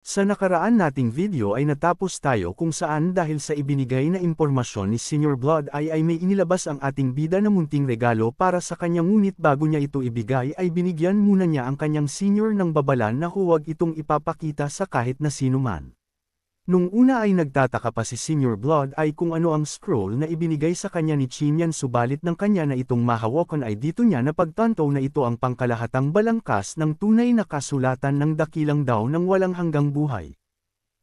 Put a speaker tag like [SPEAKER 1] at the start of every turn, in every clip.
[SPEAKER 1] Sa nakaraan nating video ay natapos tayo kung saan dahil sa ibinigay na impormasyon ni Senior Blood ay may inilabas ang ating bida na munting regalo para sa kanya, ngunit bago niya ito ibigay ay binigyan muna niya ang kanyang senior ng babala na huwag itong ipapakita sa kahit na sino man. Nung una ay nagtataka pa si Senior Blood ay kung ano ang scroll na ibinigay sa kanya ni Chinyan, subalit ng kanya na itong mahawakan ay dito niya napagtanto na ito ang pangkalahatang balangkas ng tunay na kasulatan ng dakilang daw ng walang hanggang buhay.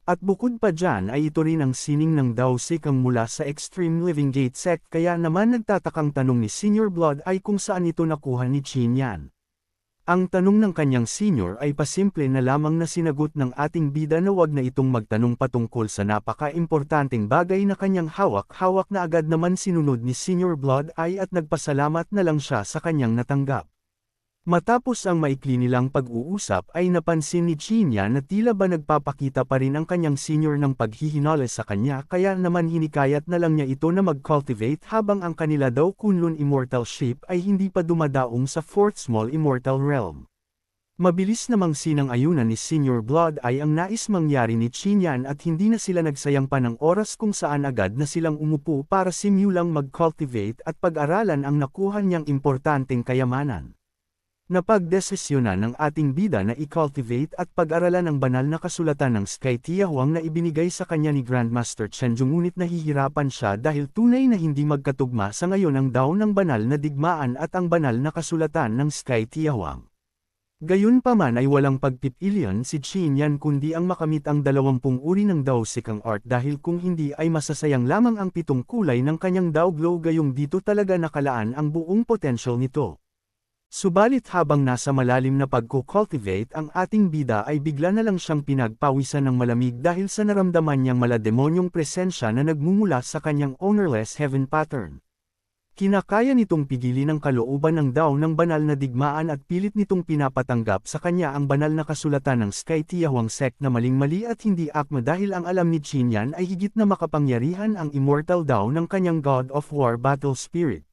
[SPEAKER 1] At bukod pa dyan ay ito rin ang sining ng Dao Sikang mula sa Extreme Living Gate Sect, kaya naman nagtatakang tanong ni Senior Blood ay kung saan ito nakuha ni Chinyan. Ang tanong ng kanyang senior ay pasimple na lamang na sinagot ng ating bida na wag na itong magtanong patungkol sa napaka-importanteng bagay na kanyang hawak-hawak, na agad naman sinunod ni Senior Blood ay at nagpasalamat na lang siya sa kanyang natanggap. Matapos ang maikli nilang pag-uusap ay napansin ni Chinyan na tila ba nagpapakita pa rin ang kanyang senior ng paghihinala sa kanya, kaya naman hinikayat na lang niya ito na mag-cultivate habang ang kanila daw Kunlun Immortal Ship ay hindi pa dumadaong sa 4th Small Immortal Realm. Mabilis namang sinang-ayunan ni Senior Blood ay ang nais mangyari ni Chinyan at hindi na sila nagsayang pa ng oras kung saan agad na silang umupo para simulang mag-cultivate at pag-aralan ang nakuha niyang importanteng kayamanan. Napagdesisyonan ng ating bida na i-cultivate at pag-aralan ang banal na kasulatan ng Sky Tiahuang na ibinigay sa kanya ni Grandmaster Chenjung, ngunit nahihirapan siya dahil tunay na hindi magkatugma sa ngayon ang Dao ng banal na digmaan at ang banal na kasulatan ng Sky Tiahuang. Gayunpaman ay walang pagpipilian si Chinyan kundi ang makamit ang 20 uri ng Dao Sikang Art, dahil kung hindi ay masasayang lamang ang 7 kulay ng kanyang Dao Glow, gayong dito talaga nakalaan ang buong potential nito. Subalit habang nasa malalim na pagko-cultivate ang ating bida ay bigla na lang siyang pinagpawisan ng malamig dahil sa naramdaman niyang malademonyong presensya na nagmumula sa kanyang ownerless heaven pattern. Kinakaya nitong pigilin ang kalooban ng Dao ng banal na digmaan at pilit nitong pinapatanggap sa kanya ang banal na kasulatan ng Sky Tiahuang Sect na maling-mali at hindi akma, dahil ang alam ni Chinyan ay higit na makapangyarihan ang immortal Dao ng kanyang God of War Battle Spirit.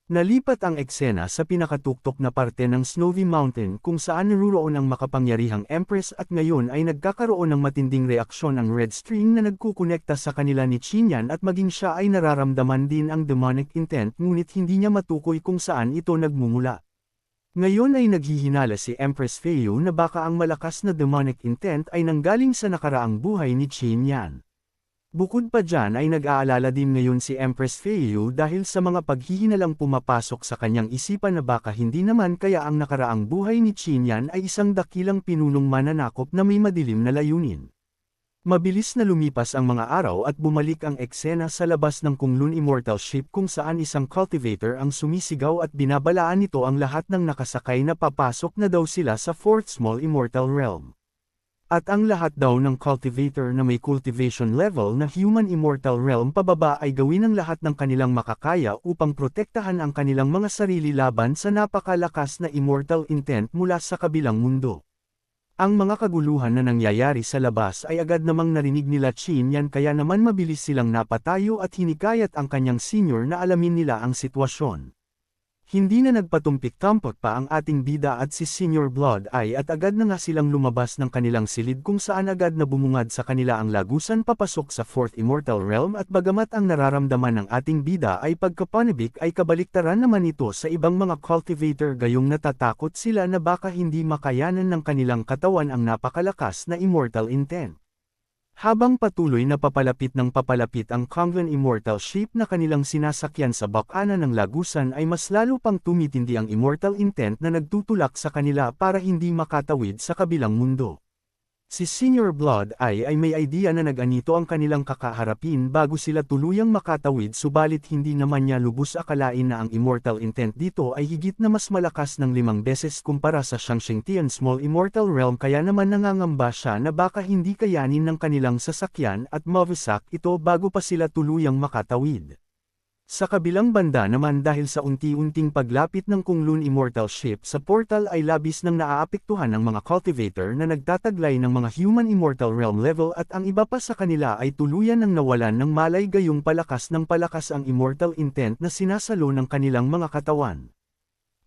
[SPEAKER 1] Nalipat ang eksena sa pinakatuktok na parte ng Snowy Mountain kung saan naruroon ang makapangyarihang Empress, at ngayon ay nagkakaroon ng matinding reaksyon ang Red String na nagkukonekta sa kanila ni Chinyan, at maging siya ay nararamdaman din ang demonic intent, ngunit hindi niya matukoy kung saan ito nagmumula. Ngayon ay naghihinala si Empress Feiyu na baka ang malakas na demonic intent ay nanggaling sa nakaraang buhay ni Chinyan. Bukod pa dyan ay nag-aalala din ngayon si Empress Feiyu dahil sa mga paghihinalang pumapasok sa kanyang isipan na baka hindi naman kaya ang nakaraang buhay ni Chinyan ay isang dakilang pinunong mananakop na may madilim na layunin. Mabilis na lumipas ang mga araw at bumalik ang eksena sa labas ng Kunlun Immortal Ship kung saan isang cultivator ang sumisigaw at binabalaan nito ang lahat ng nakasakay na papasok na daw sila sa 4th Small Immortal Realm. At ang lahat daw ng cultivator na may cultivation level na Human Immortal Realm pababa ay gawin ang lahat ng kanilang makakaya upang protektahan ang kanilang mga sarili laban sa napakalakas na immortal intent mula sa kabilang mundo. Ang mga kaguluhan na nangyayari sa labas ay agad namang narinig nila Chinyan, kaya naman mabilis silang napatayo at hinikayat ang kanyang senior na alamin nila ang sitwasyon. Hindi na nagpatumpik-tampok pa ang ating bida at si Senior Blood ay at agad na nga silang lumabas ng kanilang silid kung saan agad na bumungad sa kanila ang lagusan papasok sa 4th Immortal Realm, at bagamat ang nararamdaman ng ating bida ay pagkapanibik ay kabaliktaran naman ito sa ibang mga cultivator, gayong natatakot sila na baka hindi makayanan ng kanilang katawan ang napakalakas na immortal intent. Habang patuloy na papalapit ng papalapit ang Kunlun Immortal Ship na kanilang sinasakyan sa bakana ng lagusan ay mas lalo pang tumitindi ang immortal intent na nagtutulak sa kanila para hindi makatawid sa kabilang mundo. Si Senior Blood ay may idea na nag-anito ang kanilang kakaharapin bago sila tuluyang makatawid, subalit hindi naman niya lubos akalain na ang immortal intent dito ay higit na mas malakas ng 5 beses kumpara sa Shangshengtian Small Immortal Realm, kaya naman nangangamba siya na baka hindi kayanin ng kanilang sasakyan at mawasak ito bago pa sila tuluyang makatawid. Sa kabilang banda naman, dahil sa unti-unting paglapit ng Kunlun Immortal Ship sa portal ay labis nang naaapektuhan ng mga cultivator na nagtataglay ng mga Human Immortal Realm level, at ang iba pa sa kanila ay tuluyan ng nawalan ng malay, gayong palakas ng palakas ang immortal intent na sinasalo ng kanilang mga katawan.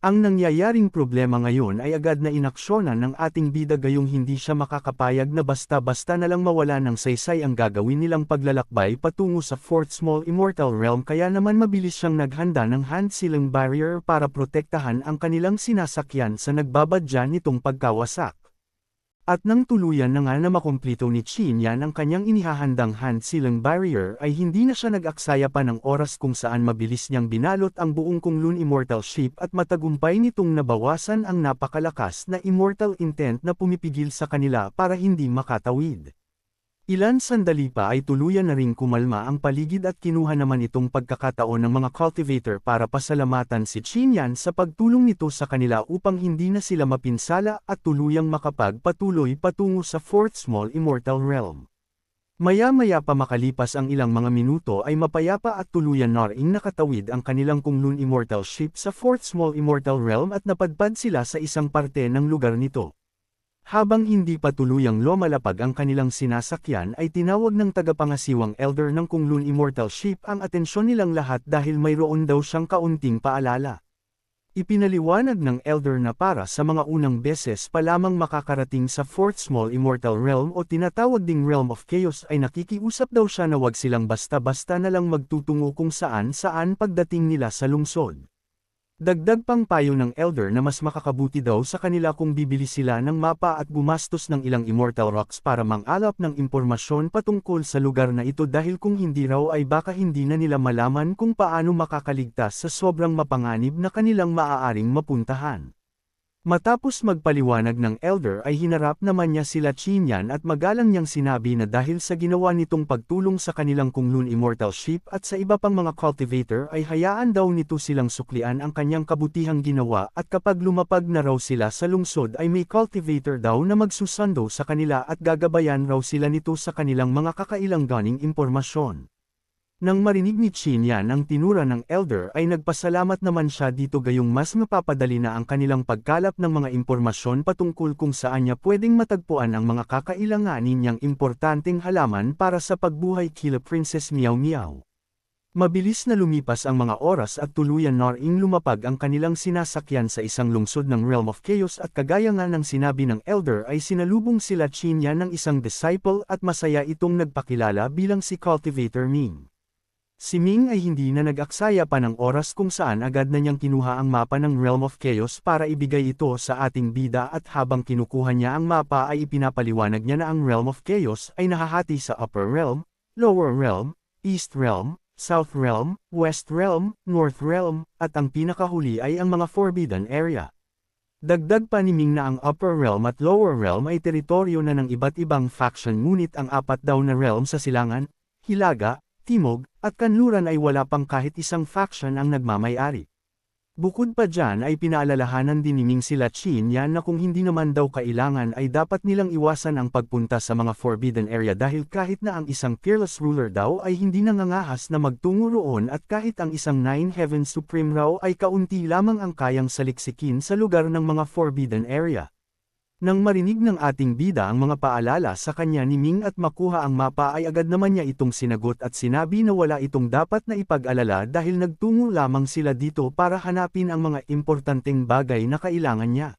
[SPEAKER 1] Ang nangyayaring problema ngayon ay agad na inaksyonan ng ating bida gayong hindi siya makakapayag na basta-basta na lang mawala ng saysay ang gagawin nilang paglalakbay patungo sa Fourth Small Immortal Realm kaya naman mabilis siyang naghanda ng hand sealing barrier para protektahan ang kanilang sinasakyan sa nagbabadya nitong pagkawasak. At nang tuluyan na nga na makumplito ni Qin Yan ang kanyang inihahandang hand sealing barrier ay hindi na siya nag-aksaya pa ng oras kung saan mabilis niyang binalot ang buong Kunlun Immortal Ship at matagumpay nitong nabawasan ang napakalakas na immortal intent na pumipigil sa kanila para hindi makatawid. Ilan sandali pa ay tuluyan na ring kumalma ang paligid at kinuha naman itong pagkakataon ng mga cultivator para pasalamatan si Qin Yan sa pagtulong nito sa kanila upang hindi na sila mapinsala at tuluyang makapagpatuloy patungo sa Fourth Small Immortal Realm. Maya-maya pa makalipas ang ilang mga minuto ay mapayapa at tuluyan na ring nakatawid ang kanilang Kunlun Immortal Ship sa Fourth Small Immortal Realm at napadpad sila sa isang parte ng lugar nito. Habang hindi pa tuluyang lumalapag ang kanilang sinasakyan ay tinawag ng tagapangasiwang elder ng Kunlun Immortal Ship ang atensyon nilang lahat dahil mayroon daw siyang kaunting paalala. Ipinaliwanag ng elder na para sa mga unang beses pa lamang makakarating sa Fourth Small Immortal Realm o tinatawag ding Realm of Chaos ay nakikiusap daw siya na wag silang basta-basta na lang magtutungo kung saan-saan pagdating nila sa lungsod. Dagdag pang payo ng elder na mas makakabuti daw sa kanila kung bibili sila ng mapa at gumastos ng ilang immortal rocks para mangalap ng impormasyon patungkol sa lugar na ito dahil kung hindi raw ay baka hindi na nila malaman kung paano makakaligtas sa sobrang mapanganib na kanilang maaaring mapuntahan. Matapos magpaliwanag ng elder ay hinarap naman niya sila Qin Yan at magalang niyang sinabi na dahil sa ginawa nitong pagtulong sa kanilang Kunlun Immortal Ship at sa iba pang mga cultivator ay hayaan daw nito silang suklian ang kanyang kabutihang ginawa at kapag lumapag na raw sila sa lungsod ay may cultivator daw na magsusundo sa kanila at gagabayan raw sila nito sa kanilang mga kakailanganing impormasyon. Nang marinig ni Qin Yan ang tinura ng elder ay nagpasalamat naman siya dito gayong mas mapapadali na ang kanilang pagkalap ng mga impormasyon patungkol kung saan niya pwedeng matagpuan ang mga kakailanganin niyang importanteng halaman para sa pagbuhay kila Princess Meow Meow. Mabilis na lumipas ang mga oras at tuluyan na ring lumapag ang kanilang sinasakyan sa isang lungsod ng Realm of Chaos at kagaya nga ng sinabi ng elder ay sinalubong sila Qin Yan ng isang disciple at masaya itong nagpakilala bilang si Cultivator Ming. Si Ming ay hindi na nag-aksaya pa ng oras kung saan agad na niyang kinuha ang mapa ng Realm of Chaos para ibigay ito sa ating bida at habang kinukuha niya ang mapa ay ipinapaliwanag niya na ang Realm of Chaos ay nahahati sa Upper Realm, Lower Realm, East Realm, South Realm, West Realm, North Realm, at ang pinakahuli ay ang mga Forbidden Area. Dagdag pa ni Ming na ang Upper Realm at Lower Realm ay teritoryo na ng iba't ibang faction ngunit ang apat daw na realm sa Silangan, Hilaga, Timog, at Kanluran ay wala pang kahit isang faction ang nagmamay-ari. Bukod pa dyan ay pinaalalahanan din ni Ming sila Qin Yan na kung hindi naman daw kailangan ay dapat nilang iwasan ang pagpunta sa mga Forbidden Area dahil kahit na ang isang fearless ruler daw ay hindi nangangahas na magtungo roon at kahit ang isang Nine Heavens Supreme raw ay kaunti lamang ang kayang saliksikin sa lugar ng mga Forbidden Area. Nang marinig ng ating bida ang mga paalala sa kanya ni Ming at makuha ang mapa ay agad naman niya itong sinagot at sinabi na wala itong dapat na ipag-alala dahil nagtungo lamang sila dito para hanapin ang mga importanteng bagay na kailangan niya.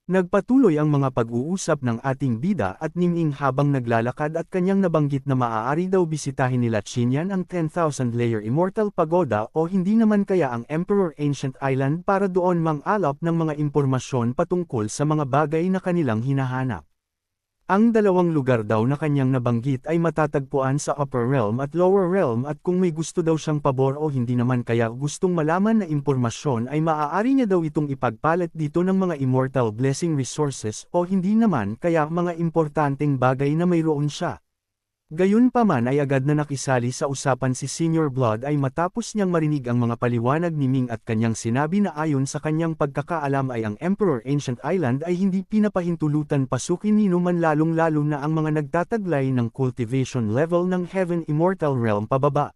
[SPEAKER 1] Nagpatuloy ang mga pag-uusap ng ating bida at ni Ming habang naglalakad at kanyang nabanggit na maaari daw bisitahin nila Qin Yan ang 10,000 Layer Immortal Pagoda o hindi naman kaya ang Emperor Ancient Island para doon mang-alap ng mga impormasyon patungkol sa mga bagay na kanilang hinahanap. Ang dalawang lugar daw na kanyang nabanggit ay matatagpuan sa Upper Realm at Lower Realm at kung may gusto daw siyang pabor o hindi naman kaya gustong malaman na impormasyon ay maaari niya daw itong ipagpalit dito ng mga Immortal Blessing Resources o hindi naman kaya mga importanteng bagay na mayroon siya. Gayunpaman ay agad na nakisali sa usapan si Senior Blood ay matapos niyang marinig ang mga paliwanag ni Ming at kanyang sinabi na ayon sa kanyang pagkakaalam ay ang Emperor Ancient Island ay hindi pinapahintulutan pasukin ni man lalong-lalo na ang mga nagtataglay ng cultivation level ng Heaven Immortal Realm pababa.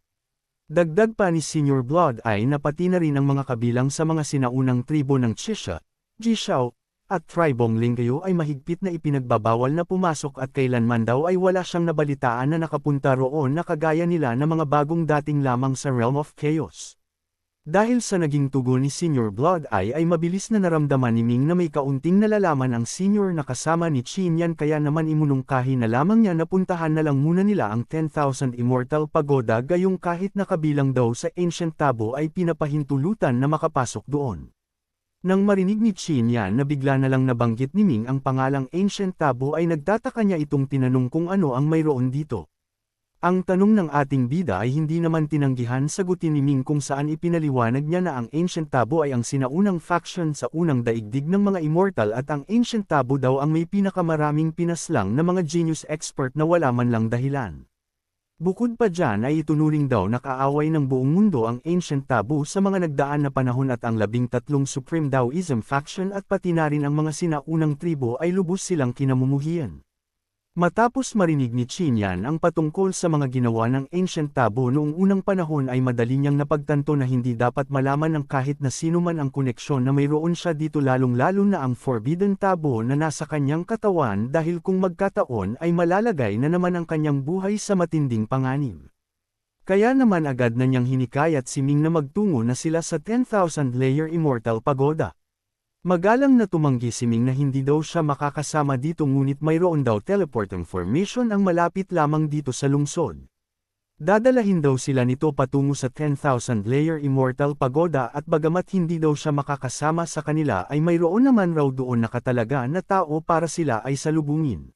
[SPEAKER 1] Dagdag pa ni Senior Blood ay napati na rin ang mga kabilang sa mga sinaunang tribo ng Chisha, Jishao, at Tribong Lingkayo ay mahigpit na ipinagbabawal na pumasok at kailanman daw ay wala siyang nabalitaan na nakapunta roon na kagaya nila na mga bagong dating lamang sa Realm of Chaos. Dahil sa naging tugon ni Senior Blood Eye ay mabilis na naramdaman ni Ming na may kaunting nalalaman ang senior na kasama ni Qin Yan kaya naman imunungkahi na lamang niya na puntahan na lang muna nila ang 10,000 Immortal Pagoda gayong kahit nakabilang daw sa Ancient Tabo ay pinapahintulutan na makapasok doon. Nang marinig ni Qin Yan na bigla na lang nabanggit ni Ming ang pangalang Ancient Tabo ay nagtataka niya itong tinanong kung ano ang mayroon dito. Ang tanong ng ating bida ay hindi naman tinanggihan sagutin ni Ming kung saan ipinaliwanag niya na ang Ancient Tabo ay ang sinaunang faction sa unang daigdig ng mga Immortal at ang Ancient Tabo daw ang may pinakamaraming pinaslang na mga genius expert na wala man lang dahilan. Bukod pa dyan ay itunuring daw na kaaway ng buong mundo ang Ancient Tabo sa mga nagdaan na panahon at ang 13 Supreme Taoism faction at pati na rin ang mga sinaunang tribo ay lubos silang kinamumuhian. Matapos marinig ni Qin Yan ang patungkol sa mga ginawa ng Ancient Tabo noong unang panahon ay madali niyang napagtanto na hindi dapat malaman ng kahit na sino man ang koneksyon na mayroon siya dito lalong-lalo na ang Forbidden Tabo na nasa kanyang katawan dahil kung magkataon ay malalagay na naman ang kanyang buhay sa matinding panganib. Kaya naman agad na niyang hinikayat si Ming na magtungo na sila sa 10,000 Layer Immortal Pagoda. Magalang na tumanggi si Ming na hindi daw siya makakasama dito ngunit mayroon daw teleporting formation ang malapit lamang dito sa lungsod. Dadalahin daw sila nito patungo sa 10,000 Layer Immortal Pagoda at bagamat hindi daw siya makakasama sa kanila ay mayroon naman raw doon nakatalaga na tao para sila ay salubungin.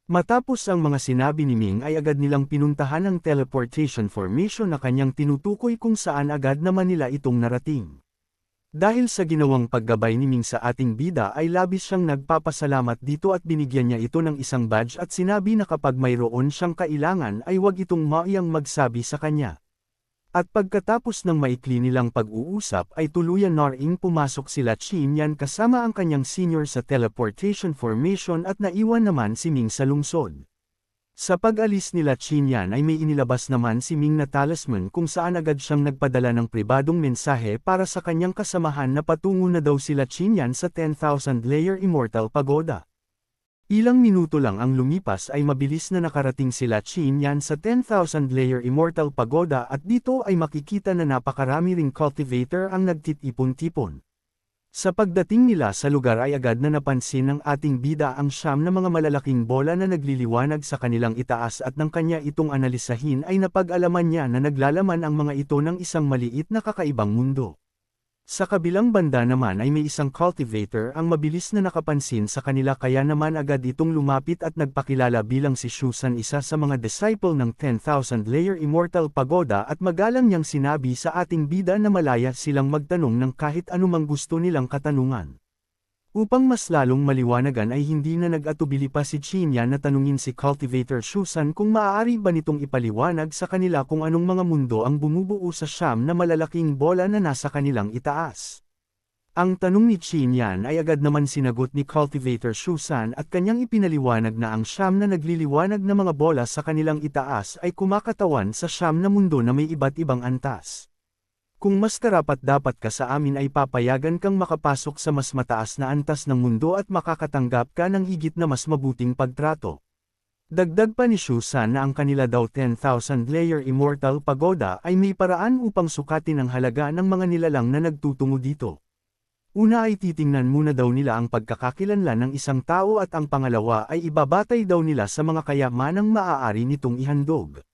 [SPEAKER 1] Matapos ang mga sinabi ni Ming ay agad nilang pinuntahan ang teleportation formation na kanyang tinutukoy kung saan agad naman nila itong narating. Dahil sa ginawang paggabay ni Ming sa ating bida ay labis siyang nagpapasalamat dito at binigyan niya ito ng isang badge at sinabi na kapag mayroon siyang kailangan ay huwag itong maiyang magsabi sa kanya. At pagkatapos ng maikli nilang pag-uusap ay tuluyan na ring pumasok sila Qin Yan kasama ang kanyang senior sa teleportation formation at naiwan naman si Ming sa lungsod. Sa pag-alis nila Qin Yan ay may inilabas naman si Ming na talisman kung saan agad siyang nagpadala ng pribadong mensahe para sa kanyang kasamahan na patungo na daw sila Qin Yan sa 10,000 Layer Immortal Pagoda. Ilang minuto lang ang lumipas ay mabilis na nakarating sila Qin Yan sa 10,000 Layer Immortal Pagoda at dito ay makikita na napakarami ring cultivator ang nagtitipon-tipon. Sa pagdating nila sa lugar ay agad na napansin ng ating bida ang siyam na mga malalaking bola na nagliliwanag sa kanilang itaas at nang kanya itong analisahin ay napag-alaman niya na naglalaman ang mga ito ng isang maliit na kakaibang mundo. Sa kabilang banda naman ay may isang cultivator ang mabilis na nakapansin sa kanila kaya naman agad itong lumapit at nagpakilala bilang si Shusan isa sa mga disciple ng 10,000 Layer Immortal Pagoda at magalang niyang sinabi sa ating bida na malaya silang magtanong ng kahit anumang gusto nilang katanungan. Upang mas lalong maliwanagan ay hindi na nag-atubili pa si Qin Yan na tanungin si Cultivator Shusan kung maaari ba nitong ipaliwanag sa kanila kung anong mga mundo ang bumubuo sa siyam na malalaking bola na nasa kanilang itaas. Ang tanong ni Qin Yan ay agad naman sinagot ni Cultivator Shusan at kanyang ipinaliwanag na ang siyam na nagliliwanag na mga bola sa kanilang itaas ay kumakatawan sa siyam na mundo na may iba't ibang antas. Kung mas karapat-dapat ka sa amin ay papayagan kang makapasok sa mas mataas na antas ng mundo at makakatanggap ka ng higit na mas mabuting pagtrato. Dagdag pa ni Shusan na ang kanila daw 10,000 Layer Immortal Pagoda ay may paraan upang sukatin ang halaga ng mga nilalang na nagtutungo dito. Una ay titingnan muna daw nila ang pagkakakilanlan ng isang tao at ang pangalawa ay ibabatay daw nila sa mga kayamanang maaari nitong ihandog.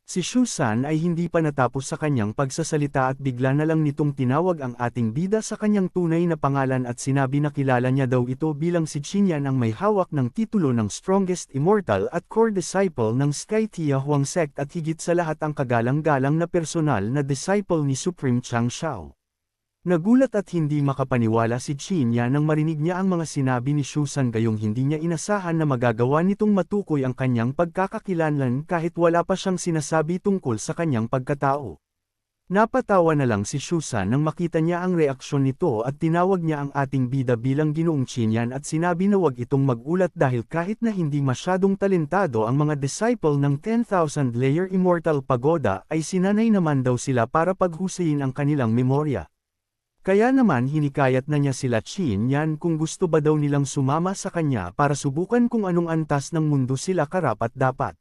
[SPEAKER 1] Si Shusan ay hindi pa natapos sa kanyang pagsasalita at bigla na lang nitong tinawag ang ating bida sa kanyang tunay na pangalan at sinabi na kilala niya daw ito bilang si Qin Yan ang may hawak ng titulo ng Strongest Immortal at Core Disciple ng Sky Tia Huang Sect at higit sa lahat ang kagalang-galang na personal na disciple ni Supreme Chang Shao. Nagulat at hindi makapaniwala si Qin Yan nang marinig niya ang mga sinabi ni Shusan gayong hindi niya inasahan na magagawa nitong matukoy ang kanyang pagkakakilanlan kahit wala pa siyang sinasabi tungkol sa kanyang pagkatao. Napatawa na lang si Shusan nang makita niya ang reaksyon nito at tinawag niya ang ating bida bilang Ginoong Qin Yan at sinabi na wag itong magulat dahil kahit na hindi masyadong talentado ang mga disciple ng 10,000 Layer Immortal Pagoda ay sinanay naman daw sila para paghusayin ang kanilang memorya. Kaya naman hinikayat na niya sila Qin Yan kung gusto ba daw nilang sumama sa kanya para subukan kung anong antas ng mundo sila karapat-dapat.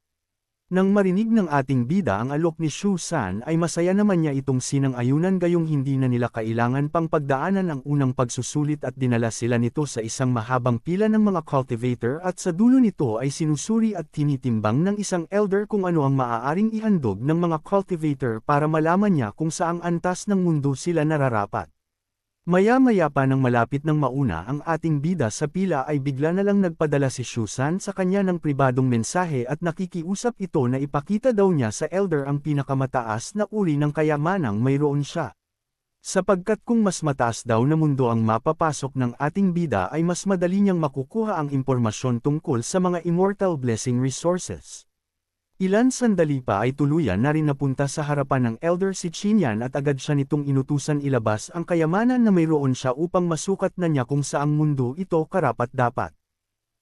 [SPEAKER 1] Nang marinig ng ating bida ang alok ni Shu San ay masaya naman niya itong sinang-ayunan gayong hindi na nila kailangan pang pagdaanan ang unang pagsusulit at dinala sila nito sa isang mahabang pila ng mga cultivator at sa dulo nito ay sinusuri at tinitimbang ng isang elder kung ano ang maaaring ihandog ng mga cultivator para malaman niya kung saang antas ng mundo sila nararapat. Maya-maya pa nang malapit ng mauna ang ating bida sa pila ay bigla na lang nagpadala si Shu San sa kanya ng pribadong mensahe at nakikiusap ito na ipakita daw niya sa elder ang pinakamataas na uri ng kayamanang mayroon siya. Sapagkat kung mas mataas daw na mundo ang mapapasok ng ating bida ay mas madali niyang makukuha ang impormasyon tungkol sa mga immortal blessing resources. Ilan sandali pa ay tuluyan na rin napunta sa harapan ng elder si Qinyan at agad siya nitong inutusan ilabas ang kayamanan na mayroon siya upang masukat na niya kung saang mundo ito karapat-dapat.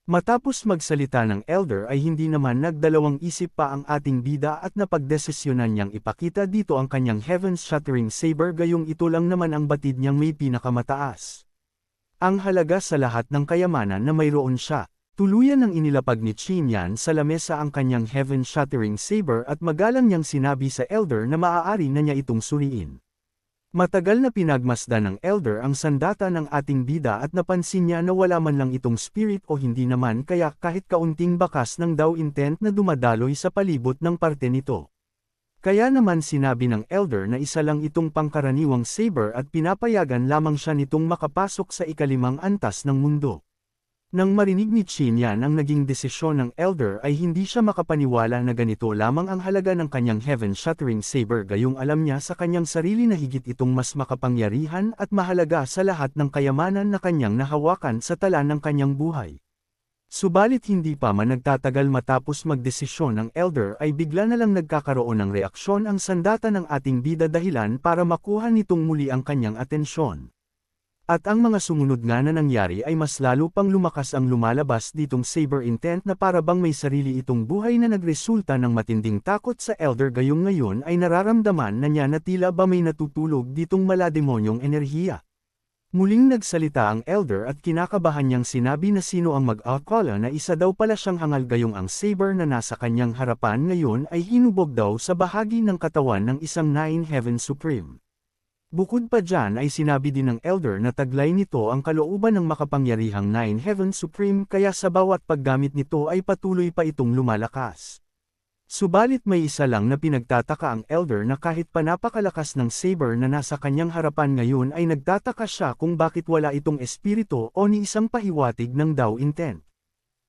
[SPEAKER 1] Matapos magsalita ng elder ay hindi naman nagdalawang isip pa ang ating bida at napagdesisyonan niyang ipakita dito ang kanyang heaven-shattering saber gayong ito lang naman ang batid niyang may pinakamataas. Ang halaga sa lahat ng kayamanan na mayroon siya. Tuluyan nang inilapag ni Qinyan sa lamesa ang kanyang heaven-shattering saber at magalang niyang sinabi sa elder na maaari na niya itong suriin. Matagal na pinagmasdan ng elder ang sandata ng ating bida at napansin niya na wala man lang itong spirit o hindi naman kaya kahit kaunting bakas ng daw intent na dumadaloy sa palibot ng parte nito. Kaya naman sinabi ng elder na isa lang itong pangkaraniwang saber at pinapayagan lamang siya nitong makapasok sa ikalimang antas ng mundo. Nang marinig ni Qinyan ang naging desisyon ng elder ay hindi siya makapaniwala na ganito lamang ang halaga ng kanyang heaven-shattering saber gayong alam niya sa kanyang sarili na higit itong mas makapangyarihan at mahalaga sa lahat ng kayamanan na kanyang nahawakan sa tala ng kanyang buhay. Subalit hindi pa man nagtatagal matapos magdesisyon ng elder ay bigla na lang nagkakaroon ng reaksyon ang sandata ng ating bida dahilan para makuha nitong muli ang kanyang atensyon. At ang mga sumunod nga na nangyari ay mas lalo pang lumakas ang lumalabas ditong saber intent na para bang may sarili itong buhay na nagresulta ng matinding takot sa elder gayong ngayon ay nararamdaman na niya na tila ba may natutulog ditong malademonyong enerhiya. Muling nagsalita ang elder at kinakabahan niyang sinabi na sino ang mag-akala na isa daw pala siyang hangal gayong ang saber na nasa kanyang harapan ngayon ay hinubog daw sa bahagi ng katawan ng isang Nine Heaven Supreme. Bukod pa dyan ay sinabi din ng elder na taglay nito ang kalooban ng makapangyarihang Nine Heaven Supreme kaya sa bawat paggamit nito ay patuloy pa itong lumalakas. Subalit may isa lang na pinagtataka ang elder na kahit pa napakalakas ng saber na nasa kanyang harapan ngayon ay nagtataka siya kung bakit wala itong espiritu o ni isang pahiwatig ng Dao intent.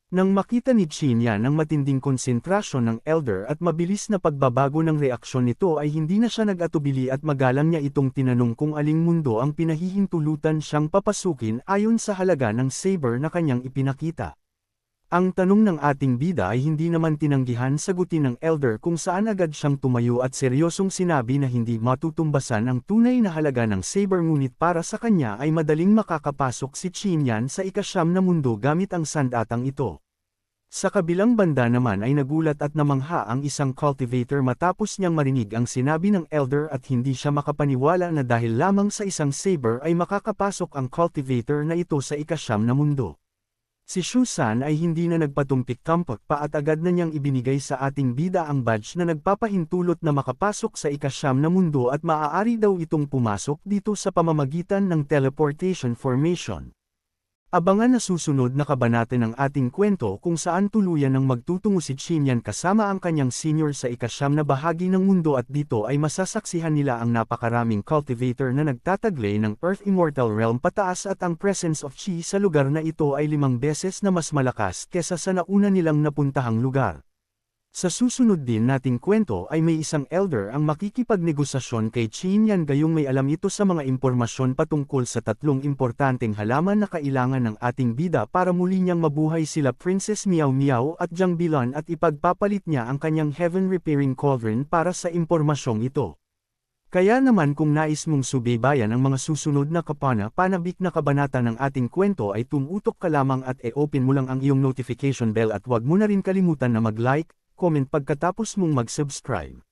[SPEAKER 1] Nang makita ni Qinyan ang matinding konsentrasyon ng elder at mabilis na pagbabago ng reaksyon nito ay hindi na siya nag-atubili at magalang niya itong tinanong kung aling mundo ang pinahihintulutan siyang papasukin ayon sa halaga ng saber na kanyang ipinakita. Ang tanong ng ating bida ay hindi naman tinanggihan sagutin ng elder kung saan agad siyang tumayo at seryosong sinabi na hindi matutumbasan ang tunay na halaga ng saber ngunit para sa kanya ay madaling makakapasok si Qinyan sa ikasyam na mundo gamit ang sandatang ito. Sa kabilang banda naman ay nagulat at namangha ang isang cultivator matapos niyang marinig ang sinabi ng elder at hindi siya makapaniwala na dahil lamang sa isang saber ay makakapasok ang cultivator na ito sa ikasyam na mundo. Si Shu San ay hindi na nagpatumpik-tampok pa at agad na niyang ibinigay sa ating bida ang badge na nagpapahintulot na makapasok sa ikasyam na mundo at maaari daw itong pumasok dito sa pamamagitan ng teleportation formation. Abangan na susunod na kabanata ng ating kwento kung saan tuluyan ng magtutungo si Qinyan kasama ang kanyang senior sa ikasyam na bahagi ng mundo at dito ay masasaksihan nila ang napakaraming cultivator na nagtataglay ng Earth Immortal Realm pataas at ang presence of Qi sa lugar na ito ay 5 beses na mas malakas kesa sa nauna nilang napuntahang lugar. Sa susunod din nating kwento ay may isang elder ang makikipagnegosasyon kay Qinyan gayong may alam ito sa mga impormasyon patungkol sa 3 importanteng halaman na kailangan ng ating bida para muli niyang mabuhay sila Princess Miao Miao at Jiang Bilan at ipagpapalit niya ang kanyang Heaven Repairing Cauldron para sa impormasyong ito. Kaya naman kung nais mong subaybayan ang mga susunod na panabik na kabanata ng ating kwento ay tumutok ka lamang at e-open mo lang ang iyong notification bell at huwag mo na rin kalimutan na mag-like, comment pagkatapos mong mag-subscribe.